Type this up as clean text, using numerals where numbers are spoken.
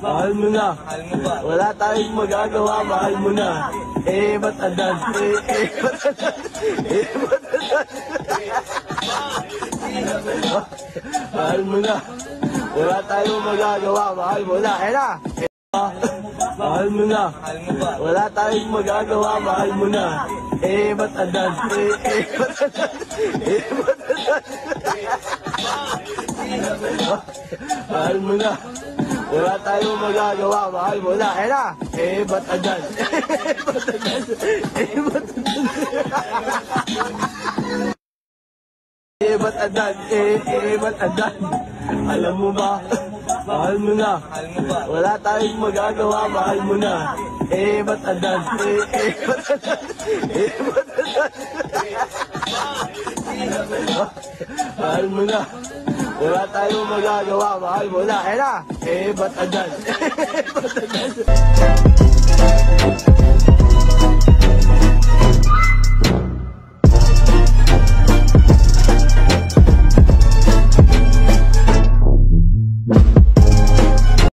Mahal mo na. Wala tayong magagawa, mahal mo na. Ba't adan? Ba't adan? Ba't adan? Mahal mo na. Wala tayong magagawa, mahal mo na. Ayun na. Mahal mo na. Wala tayong magagawa, mahal mo na. Ba't adan? Ba't adan? Ba't adan? Mahal mo na. Wala tayong magagawa, mahal mo na. Ayun na. Ba't adan? Ba't adan? Ba't adan? Ba't adan? Ba't adan? Alam mo ba? Mahal mo na. Wala tayong magagawa, mahal mo na. Ba't adan? Ba't adan? Ba't adan? Mahal mo na. Wala tayong magagawa, mahal mo na. Ayun na. Ba't adan? Ba't adan?